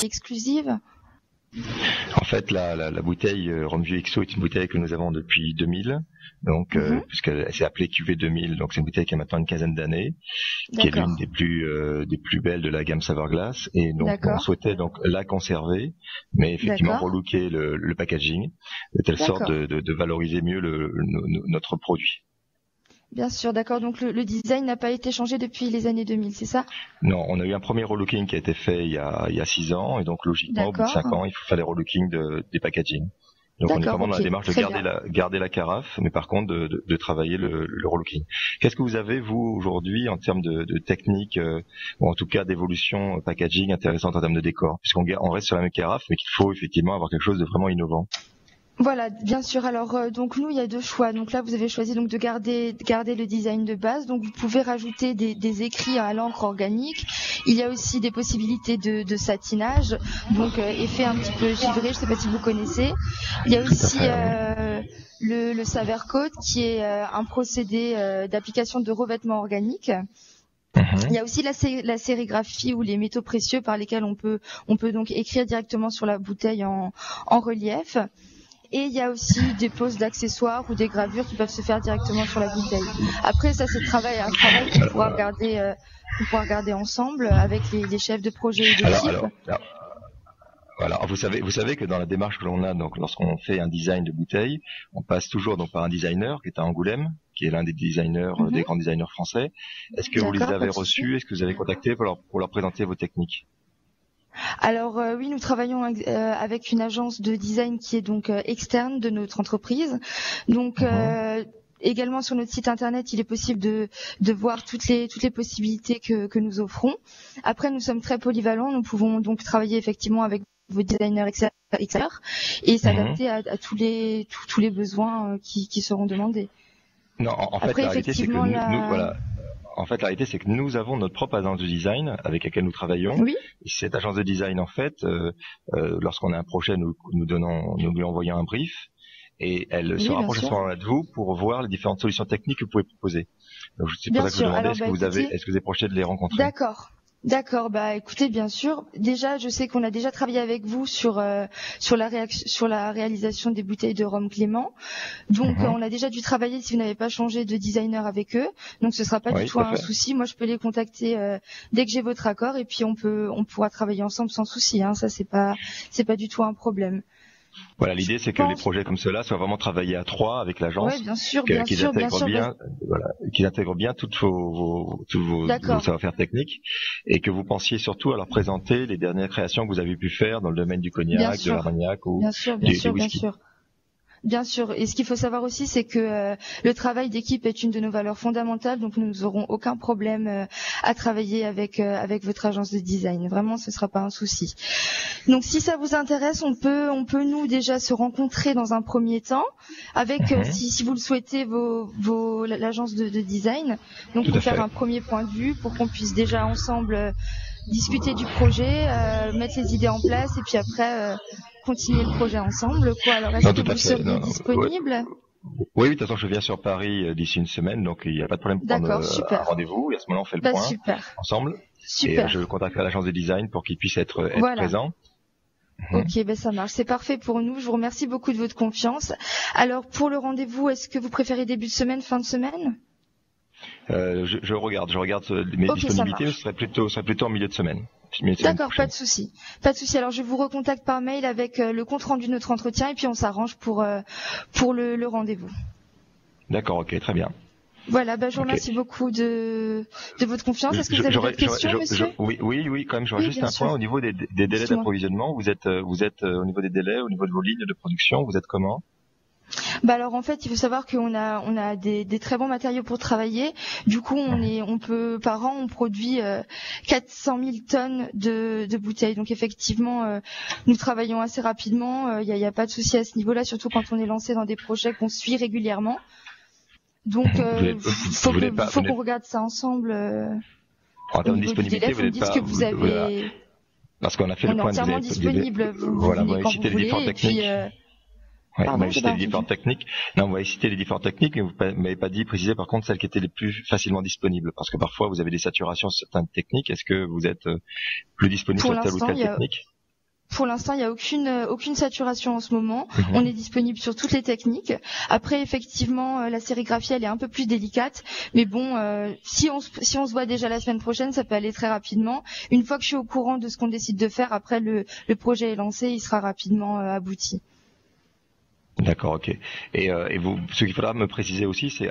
exclusive? En fait, la bouteille Romeview XO est une bouteille que nous avons depuis 2000, donc puisqu'elle s'est appelée QV 2000, donc c'est une bouteille qui a maintenant une quinzaine d'années, qui est l'une des plus belles de la gamme Saverglass, et donc on souhaitait donc la conserver, mais effectivement relooker le packaging de telle sorte de valoriser mieux notre produit. Bien sûr, d'accord. Donc le design n'a pas été changé depuis les années 2000, c'est ça? Non, on a eu un premier relooking qui a été fait il y a 6 ans, et donc logiquement au bout de 5 ans, il faut faire les relookings des packaging. Donc on est vraiment dans la démarche de garder la carafe, mais par contre de travailler le relooking. Qu'est-ce que vous avez vous aujourd'hui en termes de technique, ou en tout cas d'évolution packaging intéressante en termes de décor, puisqu'on reste sur la même carafe, mais qu'il faut effectivement avoir quelque chose de vraiment innovant. Voilà, bien sûr. Alors donc nous il y a deux choix. Donc là vous avez choisi donc de garder le design de base. Donc vous pouvez rajouter des écrits à l'encre organique. Il y a aussi des possibilités de satinage, donc effet un petit peu givré. Je sais pas si vous connaissez. Il y a aussi le Savercoat qui est un procédé d'application de revêtement organique. Il y a aussi la sérigraphie ou les métaux précieux par lesquels on peut donc écrire directement sur la bouteille en relief. Et il y a aussi des poses d'accessoires ou des gravures qui peuvent se faire directement sur la bouteille. Après, ça c'est un travail qu'on pourra regarder ensemble avec les chefs de projet et d'équipe. Voilà, vous savez que dans la démarche que l'on a, donc lorsqu'on fait un design de bouteille, on passe toujours donc par un designer qui est à Angoulême, qui est l'un des designers, des grands designers français. Est-ce que vous les avez reçus? Est-ce que vous avez contacté pour leur présenter vos techniques? Alors oui, nous travaillons avec une agence de design qui est donc externe de notre entreprise. Donc également sur notre site internet, il est possible de voir toutes les possibilités que nous offrons. Après, nous sommes très polyvalents. Nous pouvons donc travailler effectivement avec vos designers extérieurs et s'adapter à tous les besoins qui seront demandés. Non, en fait, la réalité c'est que nous voilà. En fait, la réalité, c'est que nous avons notre propre agence de design avec laquelle nous travaillons. Oui. Et cette agence de design, en fait, lorsqu'on a un projet, nous lui envoyons un brief et elle se rapproche à ce moment-là de vous pour voir les différentes solutions techniques que vous pouvez proposer. Donc, c'est pour ça que je vous demandais, est-ce que vous avez projeté de les rencontrer? D'accord, bah écoutez, bien sûr. Déjà, je sais qu'on a déjà travaillé avec vous sur la réalisation des bouteilles de rhum Clément. Donc on a déjà dû travailler si vous n'avez pas changé de designer avec eux. Donc ce sera pas du tout un souci. Moi je peux les contacter dès que j'ai votre accord et puis on pourra travailler ensemble sans souci, hein. Ça c'est pas du tout un problème. Voilà, l'idée c'est que les projets comme cela soient vraiment travaillés à 3 avec l'agence, qu'ils intègrent bien tous vos savoir-faire techniques, et que vous pensiez surtout à leur présenter les dernières créations que vous avez pu faire dans le domaine du cognac, de l'armagnac ou du whisky. Bien sûr. Et ce qu'il faut savoir aussi, c'est que le travail d'équipe est une de nos valeurs fondamentales, donc nous n'aurons aucun problème à travailler avec votre agence de design. Vraiment, ce sera pas un souci. Donc, si ça vous intéresse, on peut nous déjà se rencontrer dans un premier temps avec, si vous le souhaitez, l'agence de design. Donc, pour faire un premier point de vue, pour qu'on puisse déjà ensemble discuter du projet, mettre les idées en place, et puis après continuer le projet ensemble, quoi. Alors, est-ce que vous seriez disponible? Oui, de toute façon, je viens sur Paris d'ici une semaine, donc il n'y a pas de problème pour prendre un rendez-vous, et à ce moment-là, on fait le point ensemble. Super. Et je contacterai l'agence de design pour qu'ils puissent être présents. Ok, ça marche. C'est parfait pour nous. Je vous remercie beaucoup de votre confiance. Alors, pour le rendez-vous, est-ce que vous préférez début de semaine, fin de semaine? Je regarde mes disponibilités, ce serait plutôt en milieu de semaine. D'accord, pas de souci. Alors je vous recontacte par mail avec le compte rendu de notre entretien et puis on s'arrange pour le rendez-vous. D'accord, ok, très bien. Voilà, je vous remercie beaucoup de votre confiance. Est-ce que vous avez d'autres questions, monsieur? Oui, quand même, j'aurais juste un point au niveau des délais d'approvisionnement. Vous êtes au niveau des délais, au niveau de vos lignes de production, vous êtes comment? Alors en fait, il faut savoir qu'on a des très bons matériaux pour travailler. Du coup, par an, on produit 400 000 tonnes de bouteilles. Donc effectivement, nous travaillons assez rapidement. Il y a pas de souci à ce niveau-là, surtout quand on est lancé dans des projets qu'on suit régulièrement. Donc, faut qu'on regarde ça ensemble. En termes de disponibilité, vous n'êtes pas. Que vous avez. Parce qu'on a fait le point de vue. On est entièrement disponible. Voilà, vous m'avez cité les différentes techniques. Vous m'avez cité les différentes techniques. Non, vous m'avez cité les différentes techniques, mais vous m'avez pas précisé par contre celles qui étaient les plus facilement disponibles. Parce que parfois vous avez des saturations sur certaines techniques. Est-ce que vous êtes plus disponible sur telle ou telle technique? Pour l'instant, il n'y a aucune saturation en ce moment. On est disponible sur toutes les techniques. Après, effectivement, la sérigraphie, elle est un peu plus délicate. Mais bon, si on se voit déjà la semaine prochaine, ça peut aller très rapidement. Une fois que je suis au courant de ce qu'on décide de faire, après le projet est lancé, il sera rapidement abouti. D'accord, ok. Et vous, ce qu'il faudra me préciser aussi, c'est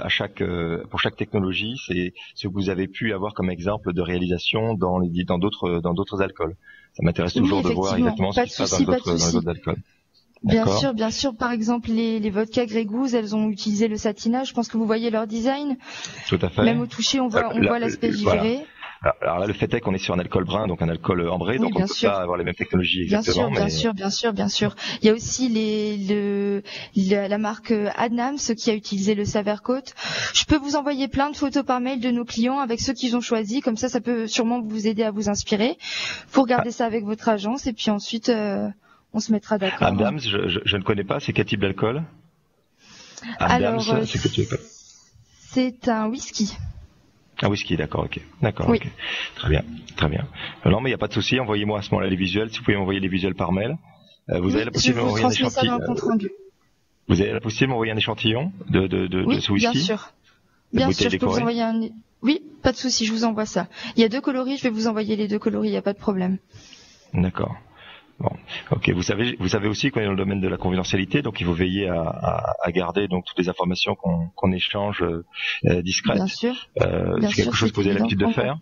pour chaque technologie, c'est ce que vous avez pu avoir comme exemple de réalisation dans d'autres alcools. Ça m'intéresse toujours de voir exactement ce qui se passe dans les autres alcools. Bien sûr. Par exemple, les vodka Grey Goose, elles ont utilisé le satinage. Je pense que vous voyez leur design. Tout à fait. Même au toucher, on voit l'aspect givré. Voilà. Alors là, le fait est qu'on est sur un alcool brun, donc un alcool ambré, donc on ne peut pas avoir les mêmes technologies exactement. Bien sûr. Il y a aussi la marque Adnams qui a utilisé le Savercoat. Je peux vous envoyer plein de photos par mail de nos clients avec ceux qu'ils ont choisis, comme ça peut sûrement vous aider à vous inspirer. Vous regardez ça avec votre agence et puis ensuite on se mettra d'accord. Adnams, je ne connais pas, c'est quel type d'alcool? Adnams, c'est quel type d'alcool? C'est un whisky. Ah, whisky, d'accord, ok. Oui. Ok. Très bien. Non, mais il n'y a pas de souci. Envoyez-moi à ce moment-là les visuels. Si vous pouvez m'envoyer les visuels par mail. Vous avez la possibilité de m'envoyer un échantillon. Vous avez la possibilité de m'envoyer un échantillon de ce whisky? Bien sûr, je peux vous envoyer un. Oui, pas de souci, je vous envoie ça. Il y a 2 coloris, je vais vous envoyer les 2 coloris, il n'y a pas de problème. D'accord. Bon, ok. Vous savez aussi qu'on est dans le domaine de la confidentialité, donc il faut veiller à garder donc toutes les informations qu'on échange discrètes. Bien sûr. C'est quelque chose que vous avez l'habitude de faire.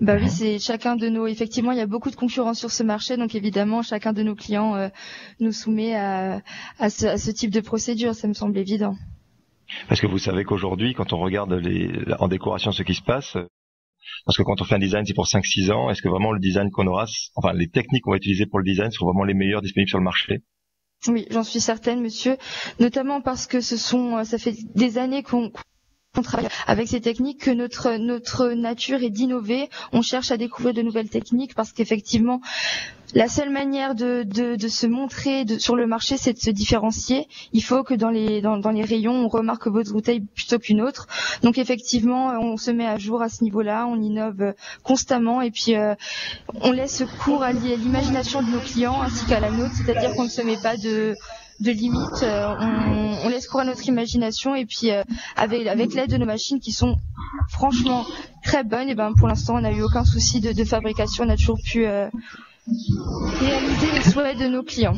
Oui, c'est chacun de nos. Effectivement, il y a beaucoup de concurrence sur ce marché, donc évidemment, chacun de nos clients nous soumet à ce type de procédure. Ça me semble évident. Parce que vous savez qu'aujourd'hui, quand on regarde en décoration ce qui se passe. Parce que quand on fait un design, c'est pour 5-6 ans. Est-ce que vraiment le design qu'on aura, enfin les techniques qu'on va utiliser pour le design seront vraiment les meilleures disponibles sur le marché? Oui, j'en suis certaine, monsieur. Notamment parce que ça fait des années qu'on travaille avec ces techniques, que notre nature est d'innover. On cherche à découvrir de nouvelles techniques parce qu'effectivement, la seule manière de se montrer sur le marché, c'est de se différencier. Il faut que dans les rayons, on remarque votre bouteille plutôt qu'une autre. Donc effectivement, on se met à jour à ce niveau-là, on innove constamment et puis on laisse cours à l'imagination de nos clients ainsi qu'à la nôtre, c'est-à-dire qu'on ne se met pas de limites, on laisse cours à notre imagination et puis avec l'aide de nos machines qui sont franchement très bonnes, et pour l'instant on n'a eu aucun souci de fabrication, on a toujours pu réaliser les souhaits de nos clients.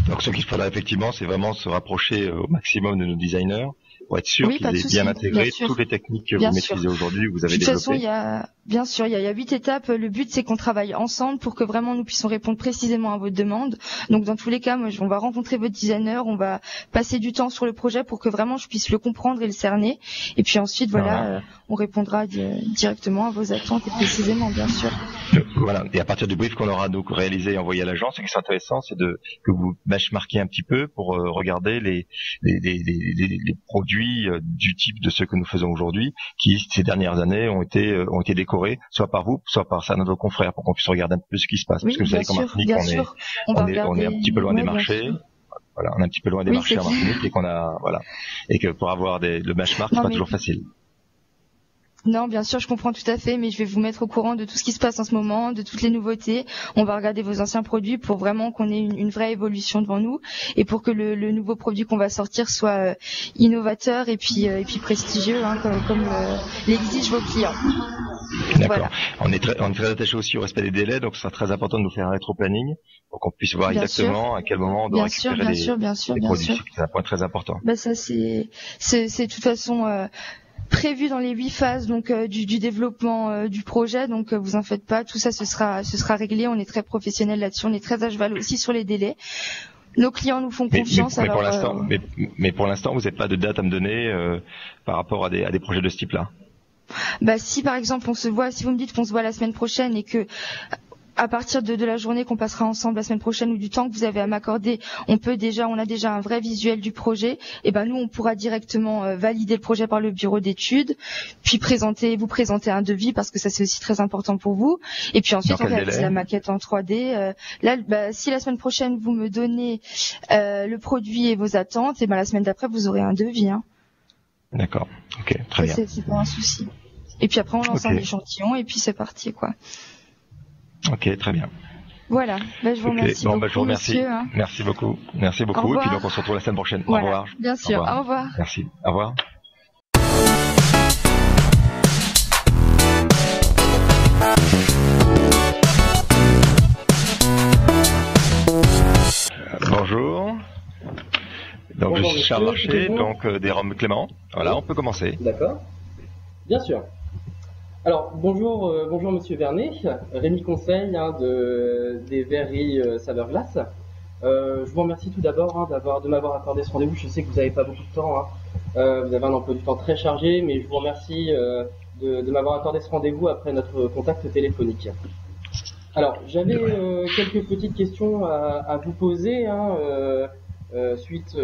Donc ce qu'il faudra effectivement, c'est vraiment se rapprocher au maximum de nos designers pour être sûr qu'ils aient bien intégré toutes les techniques que vous maîtrisez aujourd'hui, que vous avez développées. De toute façon, il y a 8 étapes. Le but, c'est qu'on travaille ensemble pour que vraiment nous puissions répondre précisément à votre demande. Donc, dans tous les cas, on va rencontrer votre designer, on va passer du temps sur le projet pour que vraiment je puisse le comprendre et le cerner. Et puis ensuite, on répondra directement à vos attentes et précisément, bien sûr. Voilà. Et à partir du brief qu'on aura donc réalisé et envoyé à l'agence, ce qui est intéressant, c'est que vous benchmarquiez un petit peu pour regarder les produits du type de ceux que nous faisons aujourd'hui, qui ces dernières années ont été décorés, soit par vous, soit par certains de nos confrères, pour qu'on puisse regarder un peu ce qui se passe. Oui, parce que vous savez qu'en Martinique, on est un petit peu loin des marchés. Voilà, on est un petit peu loin des marchés en Martinique et que pour avoir le benchmark, c'est pas toujours facile. Non, bien sûr, je comprends tout à fait, mais je vais vous mettre au courant de tout ce qui se passe en ce moment, de toutes les nouveautés. On va regarder vos anciens produits pour vraiment qu'on ait une vraie évolution devant nous et pour que le nouveau produit qu'on va sortir soit innovateur et puis prestigieux, comme l'exigent vos clients. D'accord. Voilà. On est très attaché aussi au respect des délais, donc ce sera très important de nous faire un rétro-planning pour qu'on puisse voir exactement à quel moment on doit récupérer les produits. C'est un point très important. Ça c'est de toute façon prévu dans les 8 phases donc du développement du projet, donc vous en faites pas, tout ça ce sera réglé. On est très professionnel là-dessus, on est très à cheval aussi sur les délais. Nos clients nous font confiance. Mais pour l'instant, vous n'avez pas de date à me donner par rapport à des projets de ce type-là. Si par exemple si vous me dites qu'on se voit la semaine prochaine et que à partir de la journée qu'on passera ensemble la semaine prochaine ou du temps que vous avez à m'accorder, on a déjà un vrai visuel du projet, et nous on pourra directement valider le projet par le bureau d'études, puis vous présenter un devis parce que ça c'est aussi très important pour vous, et puis ensuite on réalise la maquette en 3D. Si la semaine prochaine vous me donnez le produit et vos attentes, et la semaine d'après vous aurez un devis. D'accord, ok, très bien. C'est pas un souci. Et puis après on lance un échantillon et puis c'est parti quoi. Ok, très bien. Voilà, je vous remercie beaucoup, je vous remercie. Monsieur. Hein. Merci beaucoup. Merci beaucoup. Et puis donc on se retrouve la semaine prochaine. Voilà, au revoir. Bien sûr, au revoir. Merci, au revoir. Bonjour. Donc je suis Charles Larcher, donc des Roms Clément. Voilà, on peut commencer. D'accord. Bien sûr. Alors bonjour Monsieur Vernet, Rémi Conseil des verreries Saveur Glace. Je vous remercie tout d'abord de m'avoir accordé ce rendez-vous. Je sais que vous n'avez pas beaucoup de temps. Vous avez un emploi du temps très chargé, mais je vous remercie de m'avoir accordé ce rendez-vous après notre contact téléphonique. Alors j'avais quelques petites questions à vous poser suite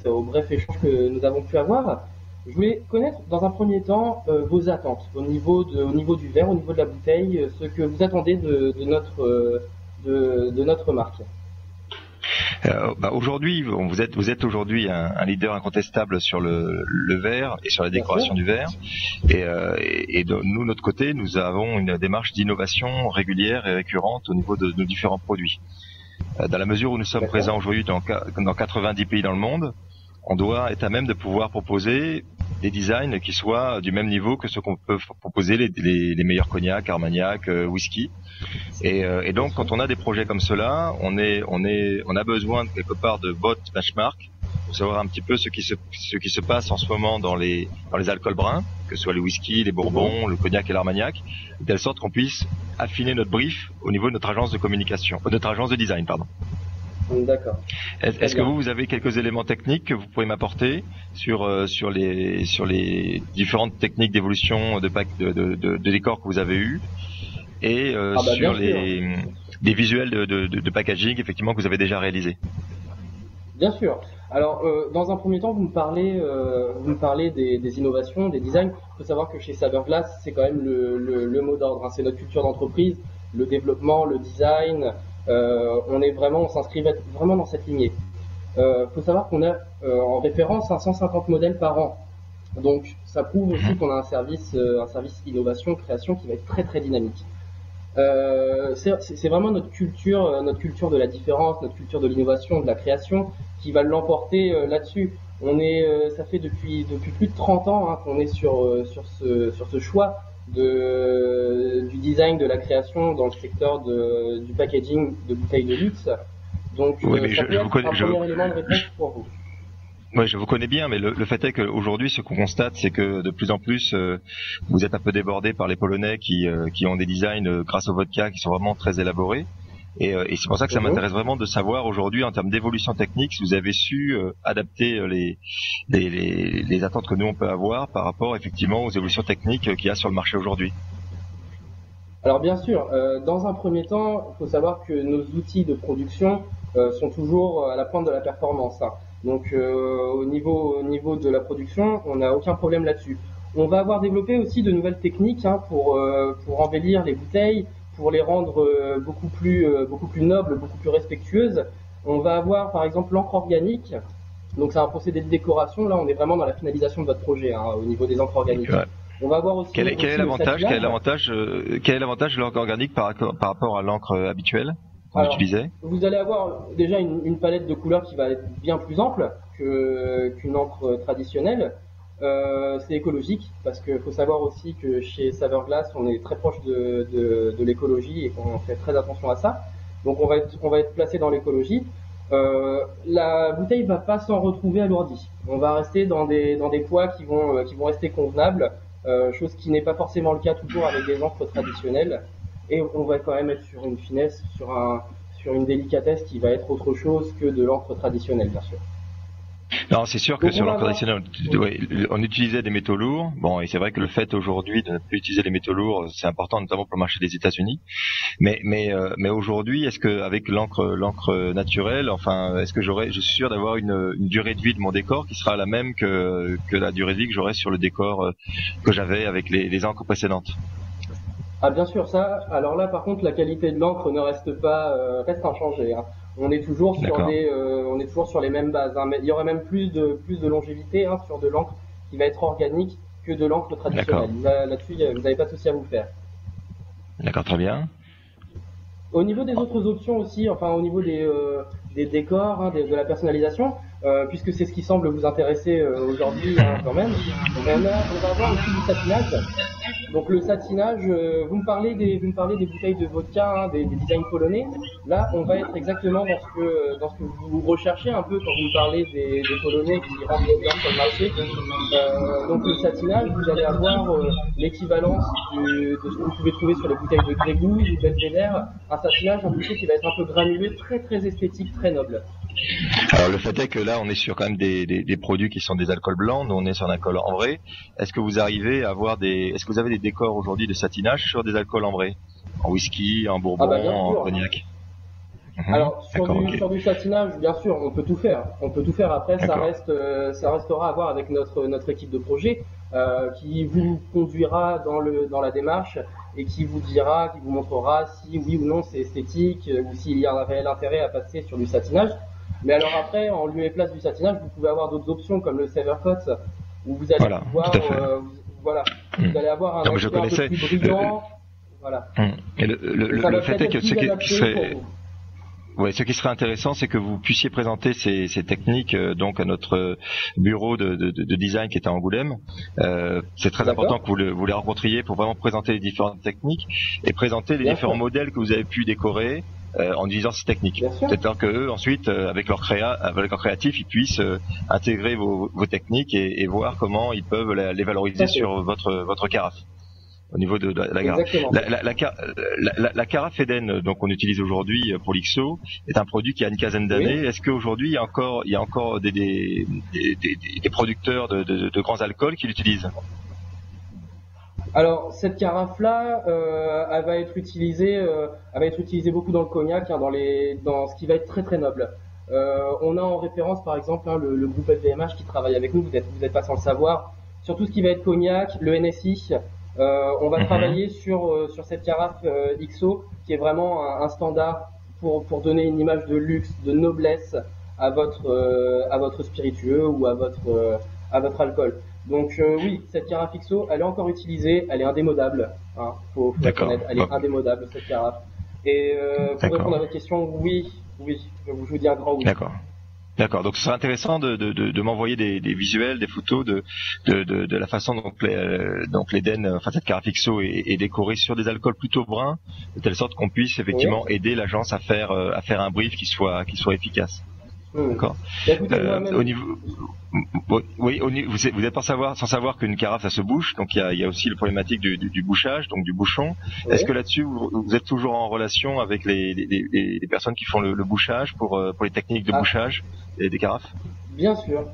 au bref échange que nous avons pu avoir. Je voulais connaître dans un premier temps vos attentes au niveau du verre, au niveau de la bouteille, ce que vous attendez de notre marque. Aujourd'hui, vous êtes aujourd'hui un leader incontestable sur le verre et sur la décoration du verre. Et de nous, notre côté, nous avons une démarche d'innovation régulière et récurrente au niveau de nos différents produits. Dans la mesure où nous sommes présents aujourd'hui dans 90 pays dans le monde, on doit être à même de pouvoir proposer des designs qui soient du même niveau que ce qu'on peut proposer les meilleurs cognacs, armagnac, whisky. Et donc, quand on a des projets comme cela, on a besoin de quelque part de bottes benchmark pour savoir un petit peu ce qui se passe en ce moment dans les alcools bruns, que ce soit les whisky, les bourbons, le cognac et l'armagnac, de telle sorte qu'on puisse affiner notre brief au niveau de notre agence de communication, notre agence de design, pardon. D'accord. Est-ce que vous avez quelques éléments techniques que vous pourriez m'apporter sur les différentes techniques d'évolution de décor que vous avez eues et sur des visuels de packaging effectivement que vous avez déjà réalisés? Bien sûr. Alors, dans un premier temps, vous me parlez des innovations, des designs. Il faut savoir que chez Saveur Glace, c'est quand même le mot d'ordre. C'est notre culture d'entreprise, le développement, le design. On s'inscrit vraiment dans cette lignée. Faut savoir qu'on a en référence 150 modèles par an. Donc, ça prouve aussi qu'on a un service innovation, création qui va être très très dynamique. C'est vraiment notre culture de la différence, notre culture de l'innovation, de la création, qui va l'emporter là-dessus. Ça fait depuis plus de 30 ans qu'on est sur ce choix du design, de la création dans le secteur du packaging de bouteilles de luxe. Donc, ça peut être un premier élément de réponse pour vous. Oui, je vous connais bien, mais le fait est qu'aujourd'hui, ce qu'on constate, c'est que de plus en plus, vous êtes un peu débordé par les Polonais qui ont des designs grâce au vodka qui sont vraiment très élaborés. Et c'est pour ça que ça m'intéresse vraiment de savoir aujourd'hui, en termes d'évolution technique, si vous avez su adapter les attentes que nous on peut avoir par rapport effectivement aux évolutions techniques qu'il y a sur le marché aujourd'hui. Alors bien sûr, dans un premier temps, il faut savoir que nos outils de production sont toujours à la pointe de la performance. Donc au niveau de la production, on n'a aucun problème là-dessus. On va avoir développé aussi de nouvelles techniques pour embellir les bouteilles, pour les rendre beaucoup plus nobles, beaucoup plus respectueuses. On va avoir par exemple l'encre organique. Donc c'est un procédé de décoration. Là, on est vraiment dans la finalisation de votre projet au niveau des encres organiques. Ouais. On va avoir aussi. Quel est l'avantage de l'encre organique par rapport à l'encre habituelle qu'on utilisait? Vous allez avoir déjà une palette de couleurs qui va être bien plus ample qu'une encre traditionnelle. C'est écologique parce qu'il faut savoir aussi que chez Saveur Glace, on est très proche de l'écologie et qu'on fait très attention à ça. Donc on va être placé dans l'écologie. La bouteille va pas s'en retrouver alourdie. On va rester dans des poids qui vont rester convenables. Chose qui n'est pas forcément le cas toujours avec des encres traditionnelles, et on va quand même être sur une finesse, sur une délicatesse qui va être autre chose que de l'encre traditionnelle, bien sûr. Non, c'est sûr que sur l'encre traditionnelle, on utilisait des métaux lourds. Bon, et c'est vrai que le fait aujourd'hui de ne plus utiliser les métaux lourds, c'est important notamment pour le marché des États-Unis. Mais aujourd'hui, est-ce que avec l'encre naturelle, enfin, est-ce que je suis sûr d'avoir une durée de vie de mon décor qui sera la même que la durée de vie que j'aurais sur le décor que j'avais avec les encres précédentes? Ah bien sûr, ça. Alors là, par contre, la qualité de l'encre ne reste inchangée. On est toujours sur les mêmes bases. Mais il y aurait même plus de longévité sur de l'encre qui va être organique que de l'encre traditionnelle. Là-dessus, vous n'avez pas de souci à vous faire. D'accord, très bien. Au niveau des autres options aussi, enfin au niveau des décors, hein, de la personnalisation, puisque c'est ce qui semble vous intéresser aujourd'hui quand même, on va avoir aussi du satinage. Donc le satinage, vous me parlez des bouteilles de vodka, hein, des designs polonais. Là, on va être exactement dans ce que vous recherchez un peu quand vous me parlez des polonais qui rentrent bien sur le marché. Donc le satinage, vous allez avoir l'équivalence de ce que vous pouvez trouver sur les bouteilles de Grégouille ou Belvedere, un satinage un petit peu qui va être un peu granulé, très très esthétique, très noble. Alors le fait est que là on est sur quand même des produits qui sont des alcools blancs, nous on est sur un alcool ambré. Est-ce que vous arrivez à avoir est-ce que vous avez des décors aujourd'hui de satinage sur des alcools ambrés, en whisky, en bourbon, en cognac? Alors sur du satinage, bien sûr, on peut tout faire. On peut tout faire. Après, ça restera à voir avec notre équipe de projet qui vous conduira dans la démarche et qui vous montrera si oui ou non c'est esthétique ou s'il y a un réel intérêt à passer sur du satinage. Mais alors après, en lieu et place du satinage, vous pouvez avoir d'autres options comme le Severcoat où vous allez vous allez avoir un aspect un peu plus brillant. Voilà. Et le fait est que ce qui serait intéressant, c'est que vous puissiez présenter ces techniques donc à notre bureau de design qui est à Angoulême. C'est très important que vous les rencontriez pour vraiment présenter les différentes techniques et présenter les différents modèles que vous avez pu décorer en utilisant ces techniques. C'est-à-dire que eux, ensuite, avec leur créatif, ils puissent intégrer vos techniques et voir comment ils peuvent les valoriser sur votre carafe. Au niveau de la carafe. La carafe Eden, donc on utilise aujourd'hui pour l'XO, est un produit qui a une quinzaine d'années. Est-ce qu'aujourd'hui il y a encore des producteurs de grands alcools qui l'utilisent? Alors cette carafe-là, elle va être utilisée beaucoup dans le cognac, hein, dans ce qui va être très très noble. On a en référence par exemple le groupe LVMH qui travaille avec nous. Vous êtes pas sans le savoir. Sur tout ce qui va être cognac, le NSI. On va travailler sur cette carafe XO qui est vraiment un standard pour donner une image de luxe, de noblesse à votre spiritueux ou à votre alcool. Donc oui, cette carafe XO, elle est encore utilisée, elle est indémodable. Hein, faut reconnaître, elle est indémodable cette carafe. Et pour répondre à votre question, oui, je vous dis un grand oui. D'accord. Donc ce serait intéressant de m'envoyer des visuels, des photos de la façon dont l'Eden, enfin cette carafe XO est décorée sur des alcools plutôt bruns, de telle sorte qu'on puisse effectivement aider l'agence à faire un brief qui soit efficace. D'accord. Au niveau, vous êtes sans savoir qu'une carafe ça se bouche, donc il y a aussi le problématique du bouchage, donc du bouchon. Est-ce que là-dessus vous êtes toujours en relation avec les personnes qui font le bouchage pour les techniques de bouchage des carafes? Bien sûr,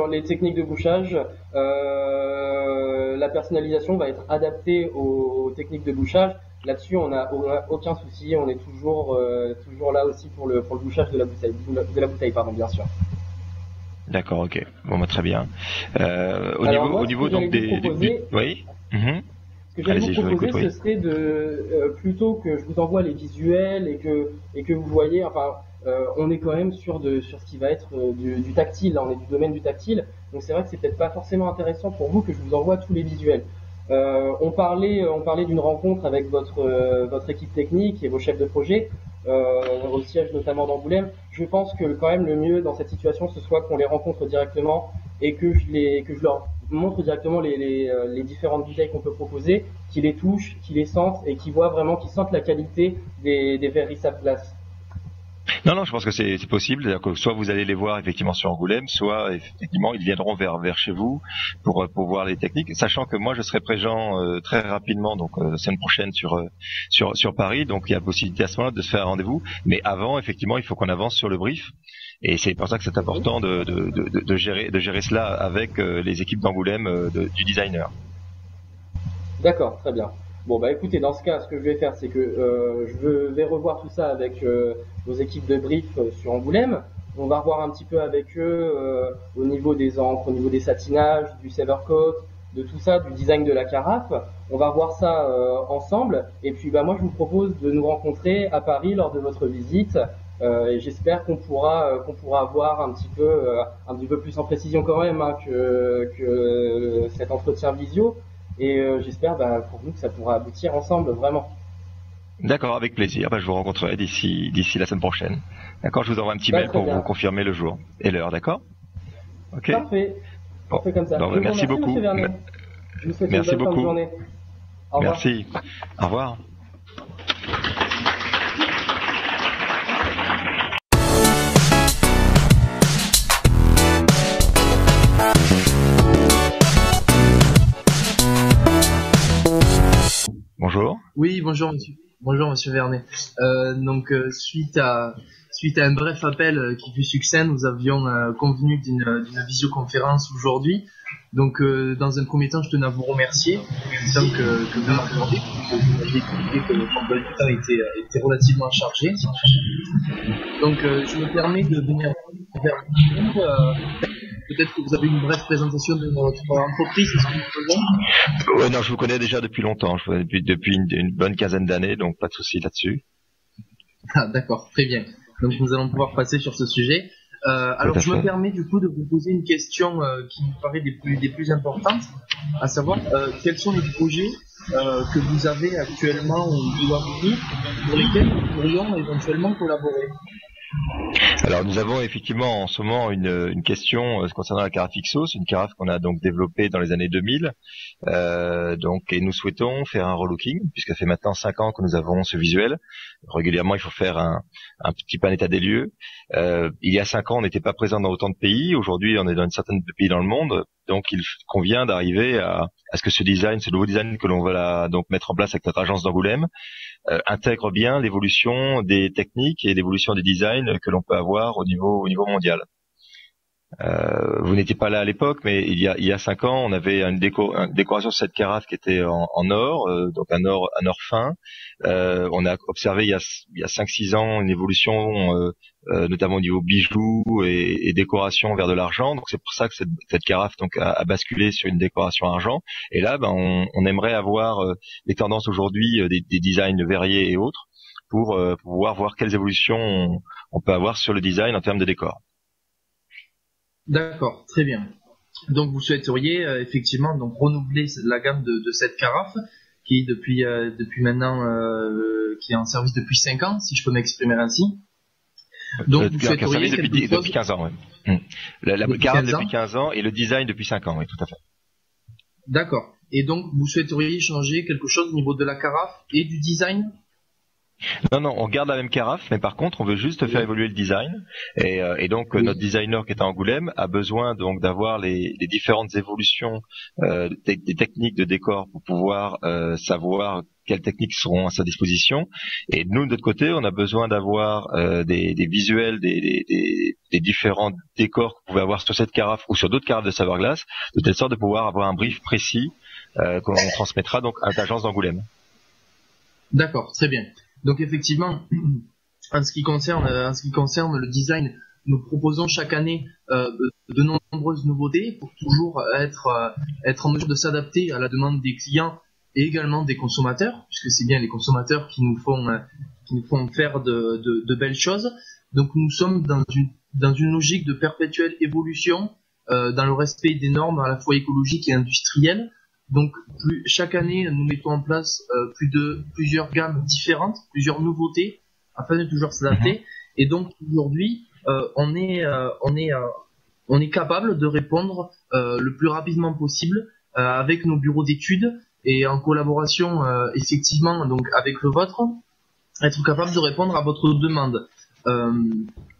les techniques de bouchage, la personnalisation va être adaptée aux techniques de bouchage. Là-dessus, on n'a aucun souci, on est toujours là aussi pour le bouchage de la bouteille, bien sûr. D'accord, ok. Bon, très bien. Au niveau donc oui. Ce que j'allais vous proposer, ce serait plutôt que je vous envoie les visuels et que vous voyez, on est quand même sur ce qui va être du tactile, là, on est du domaine du tactile, donc c'est vrai que c'est peut-être pas forcément intéressant pour vous que je vous envoie tous les visuels. On parlait d'une rencontre avec votre équipe technique et vos chefs de projet au siège notamment d'Angoulême. Je pense que quand même le mieux dans cette situation ce soit qu'on les rencontre directement et que je leur montre directement les différentes bouteilles qu'on peut proposer, qu'ils les touchent, qu'ils les sentent et qu'ils sentent la qualité des verres Rissab Glass. Non, je pense que c'est possible. C'est-à-dire que soit vous allez les voir effectivement sur Angoulême, soit effectivement ils viendront vers chez vous pour voir les techniques. Sachant que moi je serai présent très rapidement, donc semaine prochaine sur Paris, donc il y a possibilité à ce moment-là de se faire un rendez-vous. Mais avant, effectivement, il faut qu'on avance sur le brief. Et c'est pour ça que c'est important de gérer cela avec les équipes d'Angoulême du designer. D'accord, très bien. Bon écoutez, dans ce cas, ce que je vais faire, c'est que je vais revoir tout ça avec vos équipes de brief sur Angoulême. On va revoir un petit peu avec eux au niveau des encres, au niveau des satinages, du Severcoat, de tout ça, du design de la carafe. On va voir ça ensemble. Et puis moi je vous propose de nous rencontrer à Paris lors de votre visite. Et j'espère qu'on pourra voir un petit peu plus en précision quand même que cet entretien visio. Et j'espère pour nous que ça pourra aboutir ensemble, vraiment. D'accord, avec plaisir. Je vous rencontrerai d'ici la semaine prochaine. D'accord, je vous envoie un petit mail pour vous confirmer le jour et l'heure, d'accord? Ok. Parfait. On fait comme ça. Merci beaucoup. Je vous souhaite une bonne fin de journée. Au revoir. Merci. Au revoir. Bonjour. Oui, bonjour monsieur. Bonjour monsieur Vernet. Suite à un bref appel qui fut succinct, nous avions convenu d'une visioconférence aujourd'hui. Donc dans un premier temps, je tenais à vous remercier du temps que vous m'accordez. Vous m'avez expliqué que votre emploi du temps était relativement chargé. Donc je me permets de venir vers vous. Peut-être que vous avez une brève présentation de votre entreprise, est-ce que vous pouvez? Ouais, non, je vous connais déjà depuis longtemps, depuis une bonne quinzaine d'années, donc pas de souci là-dessus. Ah, d'accord, très bien. Donc nous allons pouvoir passer sur ce sujet. Alors je me permets du coup de vous poser une question qui me paraît des plus importantes, à savoir quels sont les projets que vous avez actuellement ou à venir pour lesquels nous pourrions éventuellement collaborer. Alors nous avons effectivement en ce moment une question concernant la carafe Ixos, une carafe qu'on a donc développée dans les années 2000, et nous souhaitons faire un relooking puisque ça fait maintenant 5 ans que nous avons ce visuel. Régulièrement il faut faire un petit peu un état des lieux. Il y a 5 ans on n'était pas présent dans autant de pays, aujourd'hui on est dans une certaine de pays dans le monde, donc il convient d'arriver à ce que ce nouveau design que l'on va donc mettre en place avec notre agence d'Angoulême intègre bien l'évolution des techniques et l'évolution des designs que l'on peut avoir au niveau mondial. Vous n'étiez pas là à l'époque, mais il y a 5 ans, on avait une décoration sur cette carafe qui était en or, donc un or fin. On a observé il y a 5-6 ans une évolution, notamment au niveau bijoux et décoration vers de l'argent. Donc c'est pour ça que cette carafe donc a basculé sur une décoration argent. Et là, on aimerait avoir les tendances aujourd'hui des designs verriers et autres pour pouvoir voir quelles évolutions on peut avoir sur le design en termes de décor. D'accord, très bien. Donc vous souhaiteriez effectivement donc renouveler la gamme de cette carafe qui est depuis maintenant qui est en service depuis 5 ans, si je peux m'exprimer ainsi. Donc vous souhaiteriez depuis 15 ans, oui. La carafe depuis 15 ans et le design depuis 5 ans, oui, tout à fait. D'accord. Et donc vous souhaiteriez changer quelque chose au niveau de la carafe et du design? Non, on garde la même carafe, mais par contre, on veut juste faire évoluer le design. Et donc, notre designer qui est à Angoulême a besoin donc d'avoir les différentes évolutions des techniques de décor pour pouvoir savoir quelles techniques seront à sa disposition. Et nous, de notre côté, on a besoin d'avoir des visuels des différents décors que vous pouvez avoir sur cette carafe ou sur d'autres carafes de Saverglass, de telle sorte de pouvoir avoir un brief précis qu'on transmettra donc à l'agence d'Angoulême. D'accord, très bien. Donc effectivement, en ce qui concerne le design, nous proposons chaque année de nombreuses nouveautés pour toujours être en mesure de s'adapter à la demande des clients et également des consommateurs, puisque c'est bien les consommateurs qui nous font faire de belles choses. Donc nous sommes dans une logique de perpétuelle évolution, dans le respect des normes à la fois écologiques et industrielles. Donc chaque année, nous mettons en place plusieurs gammes différentes, plusieurs nouveautés, afin de toujours s'adapter. Et donc aujourd'hui, on est capable de répondre le plus rapidement possible avec nos bureaux d'études et en collaboration effectivement donc avec le vôtre, être capable de répondre à votre demande.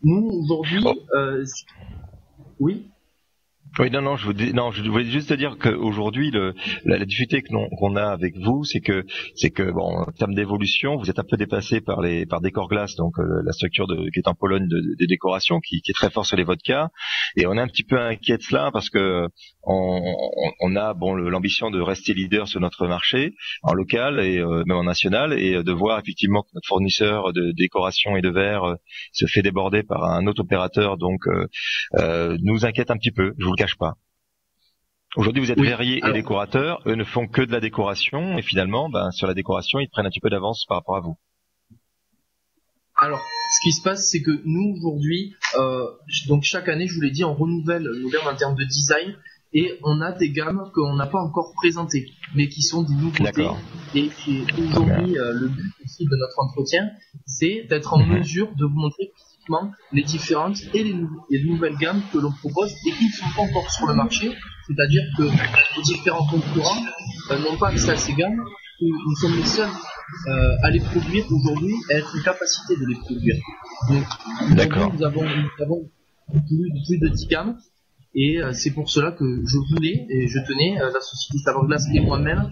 Nous aujourd'hui, oui. Oui, je voulais juste te dire qu'aujourd'hui, la difficulté qu'on a avec vous, c'est que bon, en termes d'évolution, vous êtes un peu dépassé par Decorglass, donc la structure qui est en Pologne des décorations, qui est très fort sur les vodkas, et on est un petit peu inquiet de cela parce que on a l'ambition de rester leader sur notre marché en local et même en national, et de voir effectivement que notre fournisseur de décoration et de verre se fait déborder par un autre opérateur, donc nous inquiète un petit peu. Je vous le cache pas. Aujourd'hui, vous êtes verrier et décorateur. Eux ne font que de la décoration et finalement, sur la décoration, ils prennent un petit peu d'avance par rapport à vous. Alors, ce qui se passe, c'est que nous aujourd'hui, donc chaque année, je vous l'ai dit, on renouvelle nos gammes en termes de design et on a des gammes qu'on n'a pas encore présentées, mais qui sont des nouveautés. Et qui aujourd'hui, le but aussi de notre entretien, c'est d'être en mesure de vous montrer physiquement les différentes et les nouvelles gammes que l'on propose et qui ne sont pas encore sur le marché. C'est-à-dire que les différents concurrents n'ont pas accès à ces gammes. Nous sommes les seuls à les produire aujourd'hui, à être en capacité de les produire. Donc, nous avons plus de 10 gammes. Et c'est pour cela que je voulais et je tenais, la société Saverglass et moi-même,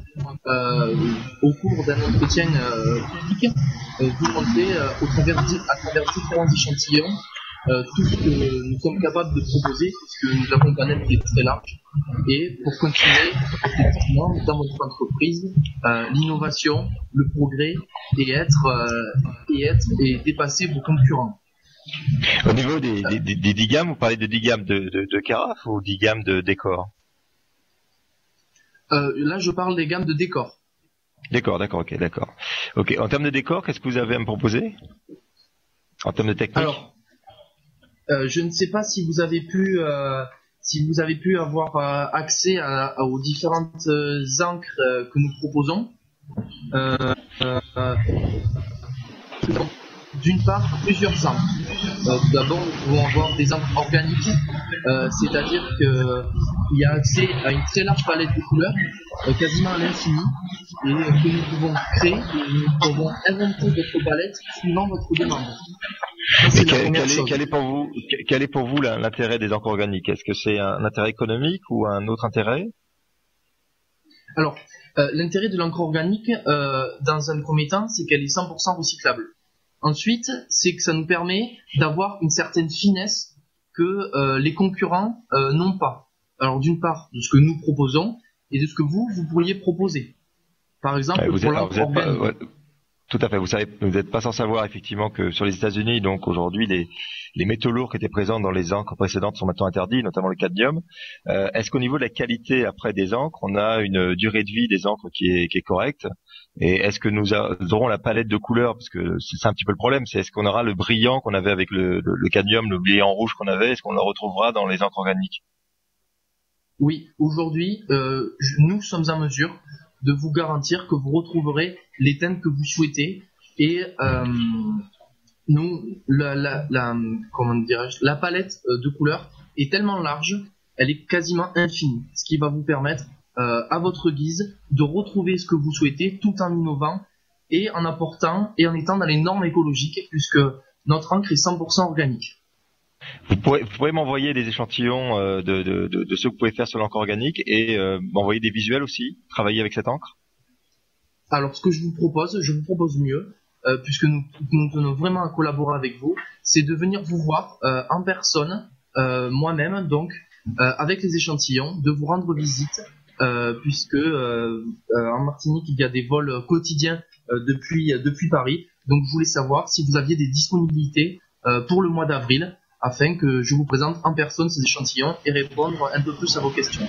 au cours d'un entretien public, vous montrer à travers différents échantillons tout ce que nous sommes capables de proposer, puisque nous avons un panel qui est très large. Et pour continuer, effectivement, dans votre entreprise, l'innovation, le progrès et dépasser vos concurrents. Au niveau des 10 gammes, vous parlez de 10 gammes de carafes ou 10 gammes de décors? Là, je parle des gammes de décors. D'accord. Ok. En termes de décors, qu'est-ce que vous avez à me proposer? En termes de technique? Alors, je ne sais pas si vous avez pu avoir accès aux différentes encres que nous proposons. D'une part, plusieurs encres. Tout d'abord, nous pouvons avoir des encres organiques, c'est-à-dire qu'il y a accès à une très large palette de couleurs, quasiment à l'infini, et que nous pouvons créer, et nous pouvons inventer votre palette suivant votre demande. Quel est pour vous l'intérêt des encres organiques? Est-ce que c'est un intérêt économique ou un autre intérêt? Alors, l'intérêt de l'encre organique, dans un premier temps, c'est qu'elle est 100% recyclable. Ensuite, c'est que ça nous permet d'avoir une certaine finesse que les concurrents n'ont pas. Alors, d'une part, de ce que nous proposons et de ce que vous pourriez proposer. Par exemple, pour l'encre organique. Tout à fait. Vous n'êtes pas sans savoir effectivement que sur les États-Unis, donc aujourd'hui, les métaux lourds qui étaient présents dans les encres précédentes sont maintenant interdits, notamment le cadmium. Est-ce qu'au niveau de la qualité après des encres, on a une durée de vie des encres qui est correcte? Et est-ce que nous aurons la palette de couleurs? Parce que c'est un petit peu le problème, c'est est-ce qu'on aura le brillant qu'on avait avec le cadmium, le brillant rouge qu'on avait, est-ce qu'on le retrouvera dans les encres organiques? Oui, aujourd'hui, nous sommes en mesure de vous garantir que vous retrouverez les teintes que vous souhaitez et la palette de couleurs est tellement large, elle est quasiment infinie, ce qui va vous permettre à votre guise de retrouver ce que vous souhaitez tout en innovant et en apportant et en étant dans les normes écologiques puisque notre encre est 100% organique. Vous pourrez m'envoyer des échantillons de ce que vous pouvez faire sur l'encre organique et m'envoyer des visuels aussi, travailler avec cette encre? Alors ce que je vous propose mieux, puisque nous tenons vraiment à collaborer avec vous, c'est de venir vous voir en personne, moi-même donc, avec les échantillons, de vous rendre visite, puisque en Martinique il y a des vols quotidiens depuis Paris, donc je voulais savoir si vous aviez des disponibilités pour le mois d'avril, afin que je vous présente en personne ces échantillons et répondre un peu plus à vos questions.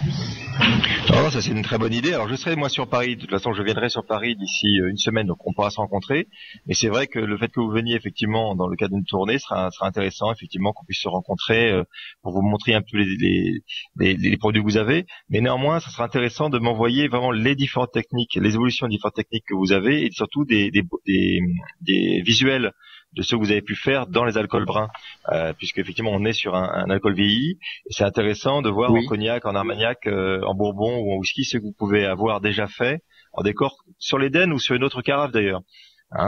Oh, ça c'est une très bonne idée. Alors je serai moi sur Paris, de toute façon je viendrai sur Paris d'ici une semaine, donc on pourra se rencontrer. Mais c'est vrai que le fait que vous veniez effectivement dans le cadre d'une tournée sera intéressant, effectivement, qu'on puisse se rencontrer pour vous montrer un peu les produits que vous avez. Mais néanmoins, ça sera intéressant de m'envoyer vraiment les différentes techniques, les évolutions des différentes techniques que vous avez et surtout des visuels de ce que vous avez pu faire dans les alcools bruns, puisque effectivement on est sur un alcool vieilli, et c'est intéressant de voir en cognac, en armagnac, en bourbon ou en whisky ce que vous pouvez avoir déjà fait en décor sur l'Éden ou sur une autre carafe d'ailleurs.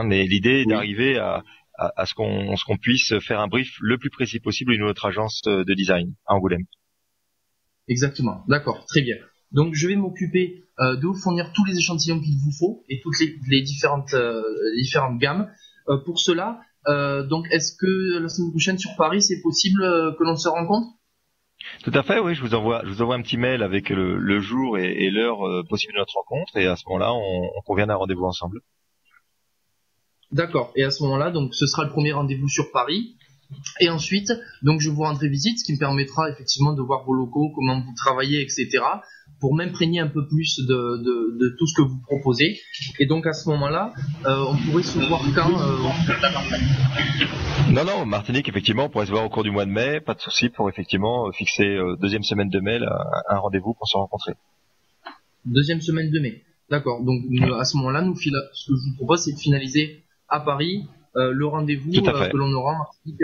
Mais l'idée est d'arriver à ce qu'on puisse faire un brief le plus précis possible d'une autre agence de design à Angoulême. Exactement, d'accord, très bien. Donc je vais m'occuper de vous fournir tous les échantillons qu'il vous faut et toutes les différentes gammes. Pour cela, donc est-ce que la semaine prochaine sur Paris c'est possible que l'on se rencontre? Tout à fait, oui, je vous envoie un petit mail avec le jour et l'heure possible de notre rencontre et à ce moment-là on convient d'un rendez-vous ensemble. D'accord, et à ce moment-là donc ce sera le premier rendez-vous sur Paris et ensuite donc je vous rendrai visite, ce qui me permettra effectivement de voir vos locaux, comment vous travaillez, etc. pour m'imprégner un peu plus de tout ce que vous proposez. Et donc à ce moment-là, on pourrait se voir quand Non, Martinique, effectivement, on pourrait se voir au cours du mois de mai, pas de souci pour effectivement fixer deuxième semaine de mai un rendez-vous pour se rencontrer. Deuxième semaine de mai, d'accord. Donc à ce moment-là, ce que je vous propose, c'est de finaliser à Paris le rendez-vous que l'on aura en Martinique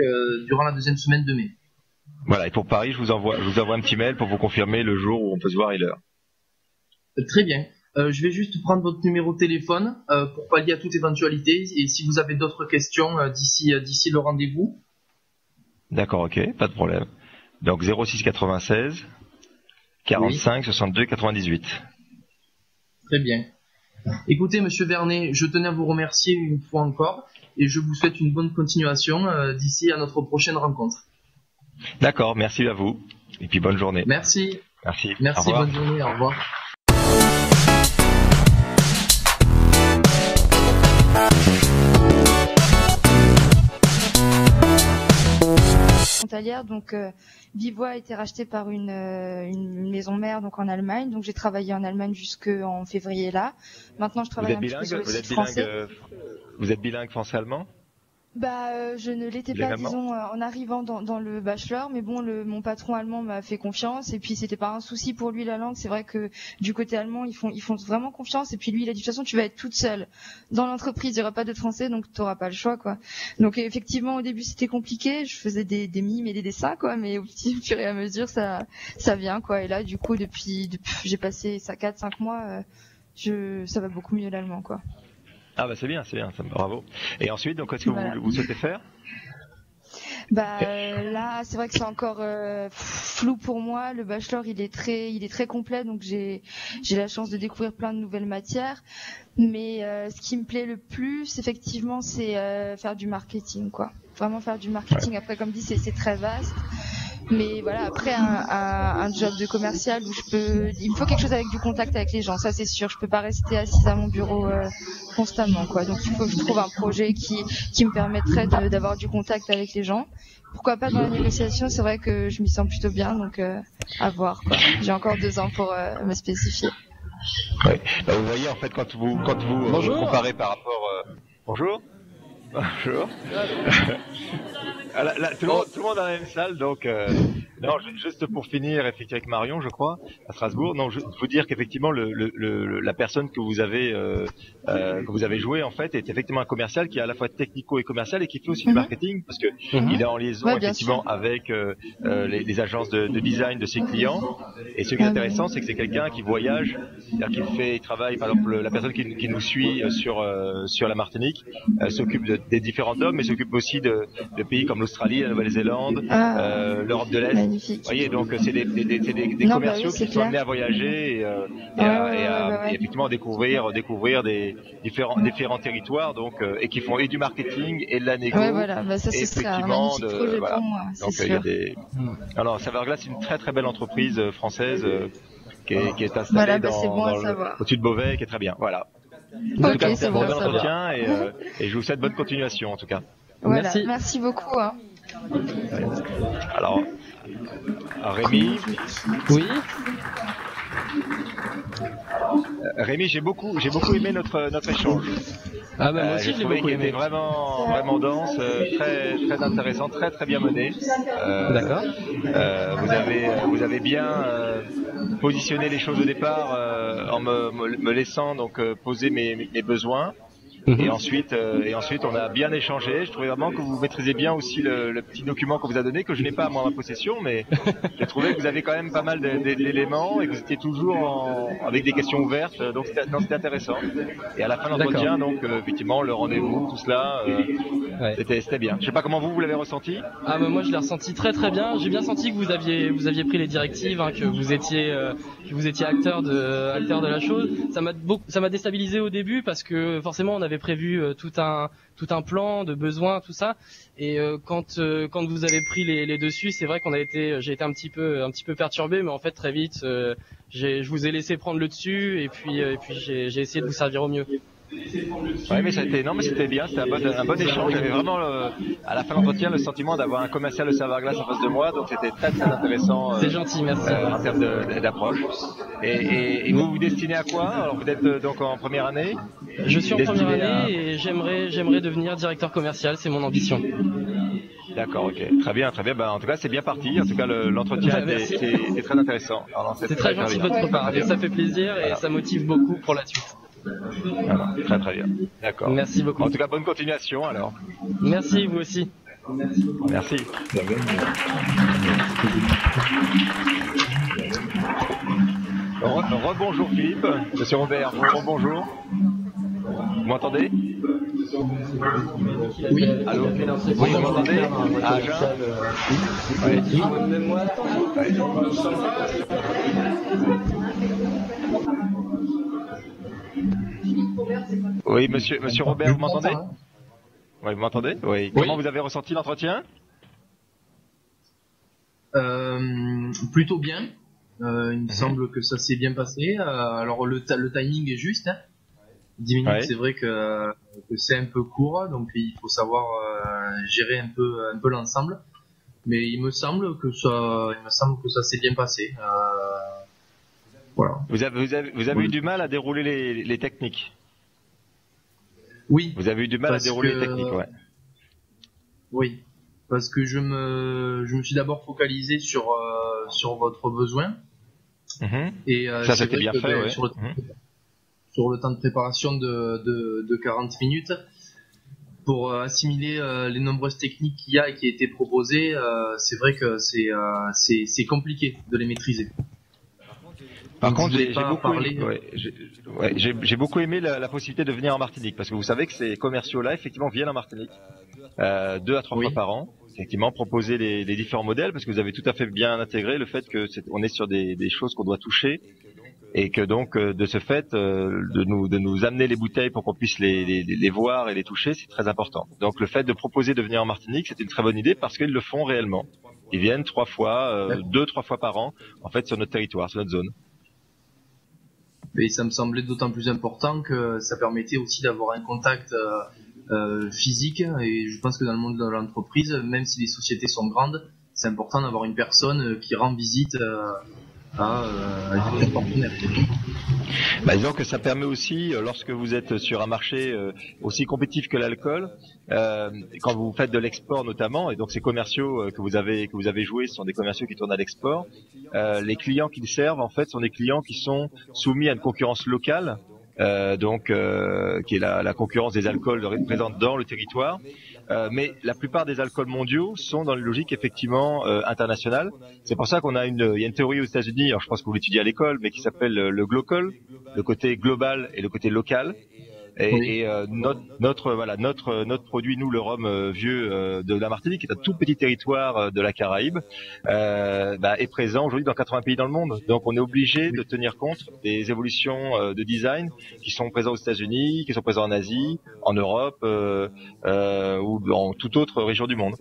durant la deuxième semaine de mai. Voilà, et pour Paris, je vous envoie un petit mail pour vous confirmer le jour où on peut se voir et l'heure. Très bien. Je vais juste prendre votre numéro de téléphone pour pallier à toute éventualité et si vous avez d'autres questions d'ici le rendez-vous. D'accord, ok, pas de problème. Donc 06 96 45 62 98. Très bien. Écoutez, Monsieur Vernet, je tenais à vous remercier une fois encore et je vous souhaite une bonne continuation d'ici à notre prochaine rencontre. D'accord, merci à vous et puis bonne journée. Merci. Merci, bonne journée, au revoir. Frontalière, donc Vivois a été racheté par une maison mère donc en Allemagne, donc j'ai travaillé en Allemagne jusqu'en février là. Maintenant je travaille un petit peu sur le site français. Vous êtes bilingue français-allemand? Je ne l'étais pas, disons, en arrivant dans le bachelor, mais bon, mon patron allemand m'a fait confiance, et puis c'était pas un souci pour lui la langue. C'est vrai que du côté allemand, ils font vraiment confiance, et puis lui, il a dit de toute façon, tu vas être toute seule dans l'entreprise, il y aura pas d'autres Français, donc t'auras pas le choix, quoi. Donc effectivement, au début, c'était compliqué, je faisais des mimes et des dessins, quoi, mais au fur et à mesure, ça vient, quoi. Et là, du coup, depuis j'ai passé ça 4-5 mois, ça va beaucoup mieux l'allemand, quoi. Ah bah c'est bien, bravo. Et ensuite, donc qu'est-ce que vous souhaitez faire? Là, c'est vrai que c'est encore flou pour moi. Le bachelor, il est très complet, donc j'ai la chance de découvrir plein de nouvelles matières. Mais ce qui me plaît le plus, effectivement, c'est faire du marketing, quoi. Vraiment faire du marketing. Ouais. Après, comme dit, c'est très vaste. Mais voilà, après un job de commercial où il me faut quelque chose avec du contact avec les gens, ça c'est sûr. Je peux pas rester assise à mon bureau constamment, quoi. Donc il faut que je trouve un projet qui me permettrait d'avoir du contact avec les gens. Pourquoi pas dans la négociation? C'est vrai que je m'y sens plutôt bien, donc à voir, quoi. J'ai encore 2 ans pour me spécifier. Oui. Vous voyez en fait quand vous comparez par rapport. Bonjour. Bonjour. Là, tout le monde dans la même salle, donc non, juste pour finir, effectivement avec Marion, je crois, à Strasbourg. Non, je vous dire qu'effectivement la personne que vous avez joué en fait est effectivement un commercial qui est à la fois technico et commercial et qui fait aussi du marketing parce que il est en liaison effectivement avec les agences de design de ses clients. Et ce qui est intéressant, c'est que c'est quelqu'un qui voyage, c'est-à-dire il travaille par exemple la personne qui nous suit sur la Martinique s'occupe des différents hommes, mais s'occupe aussi de pays comme l'Australie, la Nouvelle-Zélande, l'Europe de l'Est. Vous voyez, donc c'est des commerciaux qui sont amenés à voyager et effectivement découvrir des différents territoires, donc et qui font et du marketing et de la négo. Ouais, voilà, ça ce serait un magnifique projet pour moi, c'est sûr. Donc il y a non, Saverglass, c'est une très très belle entreprise française qui est installée au-dessus de Beauvais, qui est très bien. Voilà. En tout cas, c'est un bon entretien et je vous souhaite bonne continuation en tout cas. Voilà, merci beaucoup. Hein. Alors, Rémi. Oui. Rémi, j'ai beaucoup aimé notre échange. Ah bah moi aussi je l'ai beaucoup aimé. C'était vraiment dense, très intéressant, très bien mené. D'accord. Vous avez bien positionné les choses au départ en me laissant donc poser mes besoins. Et ensuite, on a bien échangé. Je trouvais vraiment que vous maîtrisez bien aussi le petit document qu'on vous a donné, que je n'ai pas moi en ma possession, mais j'ai trouvé que vous avez quand même pas mal d'éléments et que vous étiez toujours avec des questions ouvertes. Donc c'était intéressant. Et à la fin de l'entretien, donc effectivement, le rendez-vous, tout cela, c'était bien. Je sais pas comment vous l'avez ressenti. Ah bah moi je l'ai ressenti très bien. J'ai bien senti que vous aviez pris les directives, hein, que vous étiez acteur de la chose. Ça m'a déstabilisé au début parce que forcément on avait prévu tout un plan de besoins, tout ça, et quand vous avez pris les dessus, c'est vrai j'ai été un petit peu perturbé, mais en fait très vite je vous ai laissé prendre le dessus et puis j'ai essayé de vous servir au mieux. Ouais, mais c'était bien, c'était un bon échange. J'avais vraiment, à la fin de l'entretien, le sentiment d'avoir un commercial de Savoir-Glace en face de moi, donc c'était très intéressant. C'est gentil, merci. En termes d'approche. Et vous vous destinez à quoi? Alors vous êtes donc en première année? Je suis en première année et j'aimerais devenir directeur commercial, c'est mon ambition. D'accord, ok. Très bien, très bien. Ben, en tout cas, c'est bien parti. En tout cas, l'entretien était très intéressant. C'est très gentil de votre part. Et ça fait plaisir et ça motive beaucoup pour la suite. Voilà, très très bien. D'accord. Merci beaucoup. En tout cas, bonne continuation alors. Merci, vous aussi. Merci. Rebonjour Philippe, Monsieur Robert, rebonjour. Vous m'entendez? Oui. Allô? Oui, vous m'entendez? Ah, Jean? Oui, monsieur Robert, vous m'entendez? Oui, vous m'entendez? Oui. Comment vous avez ressenti l'entretien? Plutôt bien. Il me semble que ça s'est bien passé. Alors le timing est juste. Hein. 10 minutes, c'est vrai que c'est un peu court, donc il faut savoir gérer un peu l'ensemble. Mais il me semble que ça s'est bien passé. Voilà. Vous avez eu du mal à dérouler les techniques? Oui. Vous avez eu du mal à dérouler les techniques, ouais. Oui, parce que je me suis d'abord focalisé sur votre besoin. Et ça c'était bien fait, ouais. Sur le temps de préparation de 40 minutes, pour assimiler les nombreuses techniques qu'il y a et qui étaient proposées, c'est vrai que c'est compliqué de les maîtriser. Par contre, j'ai beaucoup aimé la possibilité de venir en Martinique, parce que vous savez que ces commerciaux-là, effectivement, viennent en Martinique 2 à 3 fois par an, effectivement, proposer les différents modèles, parce que vous avez tout à fait bien intégré le fait que on est sur des choses qu'on doit toucher, et que donc, de ce fait, de nous amener les bouteilles pour qu'on puisse les voir et les toucher, c'est très important. Donc, le fait de proposer de venir en Martinique, c'est une très bonne idée, parce qu'ils le font réellement. Ils viennent 2-3 fois par an, en fait, sur notre territoire, sur notre zone. Et ça me semblait d'autant plus important que ça permettait aussi d'avoir un contact physique, et je pense que dans le monde de l'entreprise, même si les sociétés sont grandes, c'est important d'avoir une personne qui rend visite à un partenaire. Disons que ça permet aussi, lorsque vous êtes sur un marché aussi compétitif que l'alcool, quand vous faites de l'export notamment, et donc ces commerciaux que vous avez joués sont des commerciaux qui tournent à l'export, les clients qu'ils servent en fait sont des clients qui sont soumis à une concurrence locale, qui est la concurrence des alcools présente dans le territoire. Mais la plupart des alcools mondiaux sont dans une logique effectivement internationale. C'est pour ça il y a une théorie aux États-Unis, alors je pense que vous l'étudiez à l'école, mais qui s'appelle le glocal, le côté global et le côté local. Et notre produit, nous, le rhum vieux de la Martinique, qui est un tout petit territoire de la Caraïbe, est présent aujourd'hui dans 80 pays dans le monde. Donc on est obligé de tenir compte des évolutions de design qui sont présentes aux États-Unis, qui sont présentes en Asie, en Europe ou dans toute autre région du monde.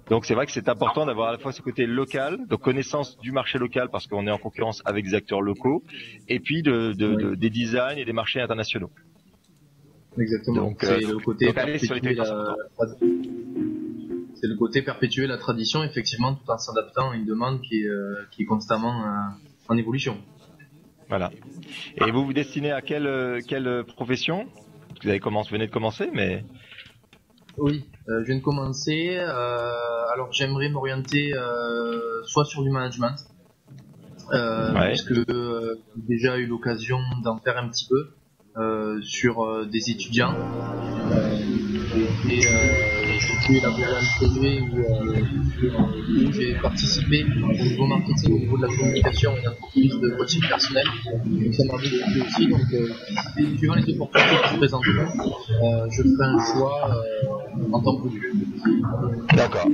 Donc c'est vrai que c'est important d'avoir à la fois ce côté local, de connaissance du marché local parce qu'on est en concurrence avec des acteurs locaux, et puis des designs et des marchés internationaux. Exactement. Donc, c'est le côté perpétuer la tradition, effectivement, tout en s'adaptant à une demande qui est constamment en évolution. Voilà. Et vous vous destinez à quelle profession? Vous venez de commencer, mais... Oui, je viens de commencer. Alors j'aimerais m'orienter soit sur du management, puisque j'ai déjà eu l'occasion d'en faire un petit peu. Sur des étudiants j'ai élaboré un projet où j'ai participé au niveau marketing, au niveau de la communication et d'entreprise de coaching personnel, donc ça m'a beaucoup aussi, donc suivant les opportunités qui se présentent, je ferai un choix en temps voulu. D'accord.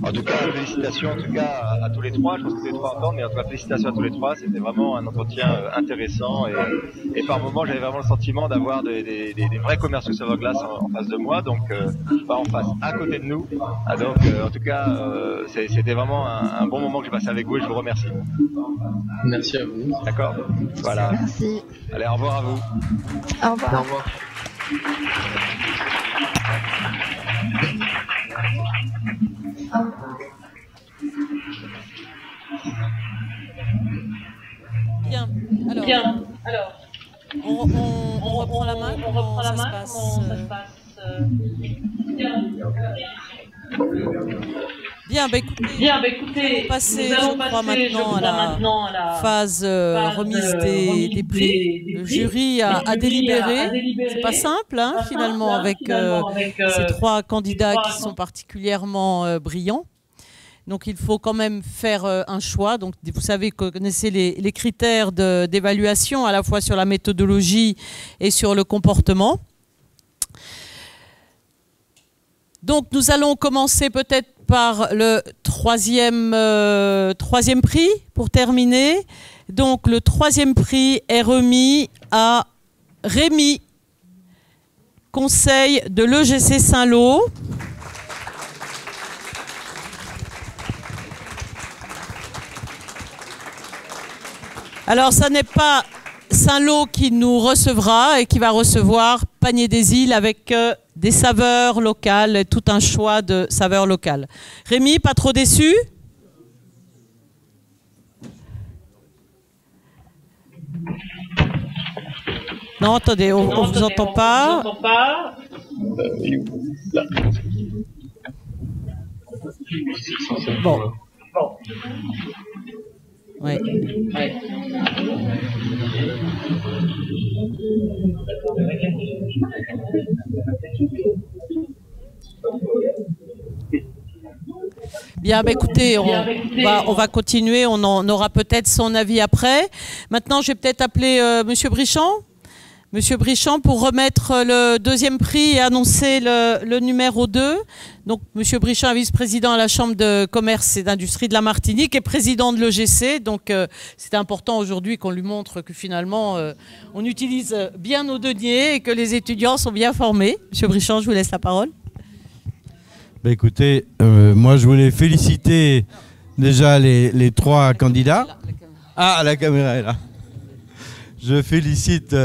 En tout cas, félicitations à tous les trois. Je pense que tous les trois entendent, mais en tout cas, félicitations à tous les trois. C'était vraiment un entretien intéressant et par moments, j'avais vraiment le sentiment d'avoir des vrais commerciaux Savoir-Glace en face de moi, donc pas en face, à côté de nous. Donc, en tout cas, c'était vraiment un bon moment que j'ai passé avec vous et je vous remercie. Merci à vous. D'accord. Voilà. Merci. Allez, au revoir à vous. Au revoir. Au revoir. Bien. Alors, on reprend la main. Comment ça se passe Bien, écoutez, nous allons passer, je crois, maintenant à la phase remise des prix. Le jury a délibéré. C'est pas simple, hein, finalement, avec ces 3 candidats qui sont particulièrement brillants. Donc, il faut quand même faire un choix. Donc, vous savez, vous connaissez les critères d'évaluation, à la fois sur la méthodologie et sur le comportement. Donc, nous allons commencer peut-être par le troisième prix, pour terminer. Donc, le 3e prix est remis à Rémi, conseil de l'EGC Saint-Lô. Alors, ça n'est pas Saint-Lô qui nous recevra et qui va recevoir Panier des Îles avec des saveurs locales, tout un choix de saveurs locales. Rémi, pas trop déçu? Non, attendez, on ne vous entend pas. Bon. Ouais. Bien, bah écoutez, on va continuer, on en aura peut-être son avis après. Maintenant, je vais peut-être appeler Monsieur Brichand. Monsieur Brichand, pour remettre le 2e prix et annoncer le numéro 2. Donc, Monsieur Brichand est vice-président à la Chambre de commerce et d'industrie de la Martinique et président de l'EGC. Donc, c'est important aujourd'hui qu'on lui montre que finalement, on utilise bien nos deniers et que les étudiants sont bien formés. Monsieur Brichand, je vous laisse la parole. Bah écoutez, moi, je voulais féliciter déjà les 3 candidats. Ah, la caméra est là. Je félicite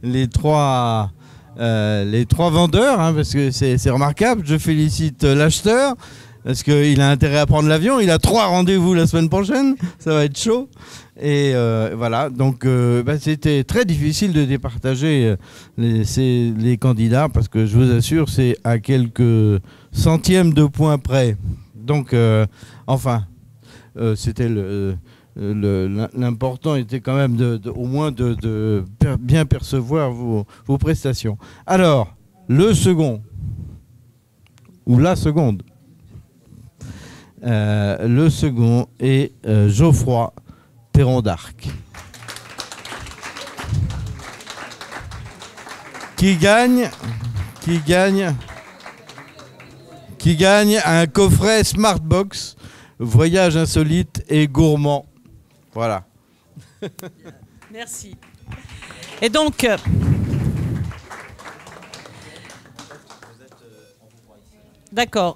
les trois vendeurs, hein, parce que c'est remarquable. Je félicite l'acheteur, parce qu'il a intérêt à prendre l'avion. Il a 3 rendez-vous la semaine prochaine, ça va être chaud. Et voilà, donc c'était très difficile de départager les candidats, parce que je vous assure, c'est à quelques centièmes de points près. Donc, enfin, c'était l'important était quand même au moins de bien percevoir vos prestations. Alors, le second, ou la seconde, le second est Geoffroy Perron d'Arc, qui gagne un coffret Smartbox, voyage insolite et gourmand. Voilà. Merci. Et donc, d'accord.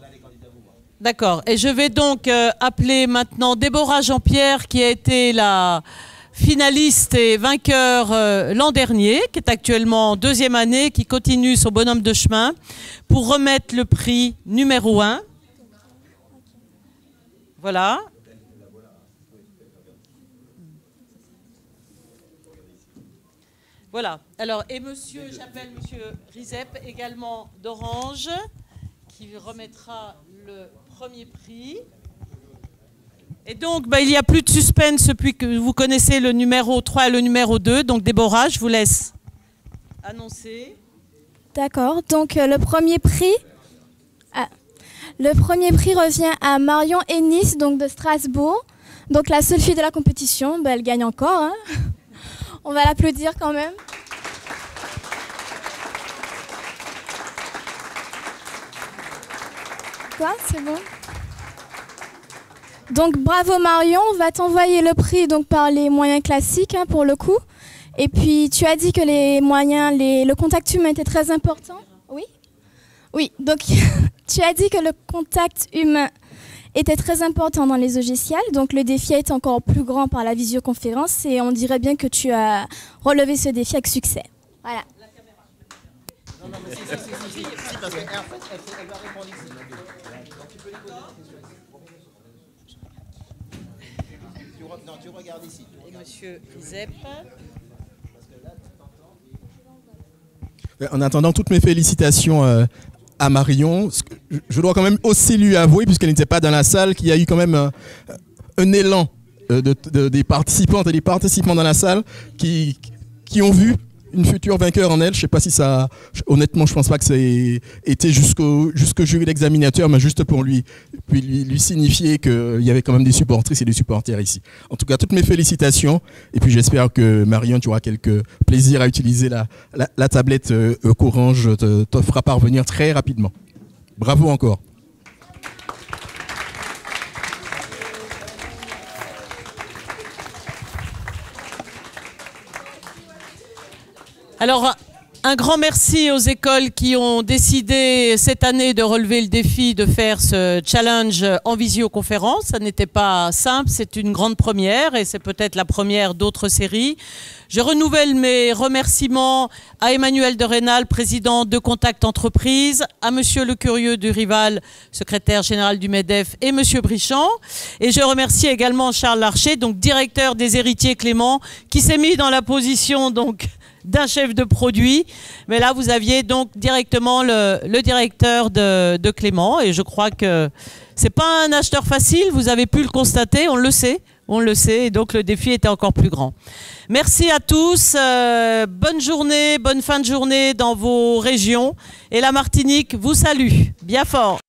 D'accord. Et je vais donc appeler maintenant Déborah Jean-Pierre, qui a été la finaliste et vainqueur l'an dernier, qui est actuellement en 2e année, qui continue son bonhomme de chemin, pour remettre le prix numéro 1. Voilà. Voilà. Alors, et j'appelle monsieur Rizep, également d'Orange, qui remettra le 1er prix. Et donc, il n'y a plus de suspense depuis que vous connaissez le numéro 3 et le numéro 2. Donc, Déborah, je vous laisse annoncer. D'accord. Donc, le premier prix revient à Marion Ennis, donc de Strasbourg. Donc, la seule fille de la compétition. Elle gagne encore, hein. On va l'applaudir quand même. Quoi? C'est bon? Donc bravo Marion, on va t'envoyer le prix donc, par les moyens classiques, hein, pour le coup. Et puis tu as dit que les moyens, le contact humain était très important. Oui? Oui, donc tu as dit que le contact humain était très important dans les EGCIAL, donc le défi est encore plus grand par la visioconférence et on dirait bien que tu as relevé ce défi avec succès. Voilà. Non, mais si, parce qu'en fait, elle va répondre ici. Donc tu peux lui poser des questions. Non, tu regardes ici. Et Monsieur Zepp. En attendant, toutes mes félicitations à Marion. Je dois quand même aussi lui avouer, puisqu'elle n'était pas dans la salle, qu'il y a eu quand même un élan des participantes et des participants dans la salle qui ont vu une future vainqueur en elle. Je ne sais pas si ça... Honnêtement, je ne pense pas que ça ait été jusqu'au jury d'examinateur, mais juste pour lui signifier qu'il y avait quand même des supportrices et des supporters ici. En tout cas, toutes mes félicitations. Et puis j'espère que Marion, tu auras quelques plaisirs à utiliser la tablette qu'Orange te fera parvenir très rapidement. Bravo encore. Alors, un grand merci aux écoles qui ont décidé cette année de relever le défi de faire ce challenge en visioconférence. Ça n'était pas simple, c'est une grande première et c'est peut-être la première d'autres séries. Je renouvelle mes remerciements à Emmanuel de Rénal, président de Contact Entreprise, à Monsieur Le Curieux du Rival, secrétaire général du MEDEF, et Monsieur Brichant. Et je remercie également Charles Larcher, donc directeur des Héritiers Clément, qui s'est mis dans la position donc d'un chef de produit, mais là vous aviez donc directement le directeur de Clément, et je crois que c'est pas un acheteur facile, vous avez pu le constater, on le sait, et donc le défi était encore plus grand. Merci à tous, bonne journée, bonne fin de journée dans vos régions, et la Martinique vous salue, bien fort.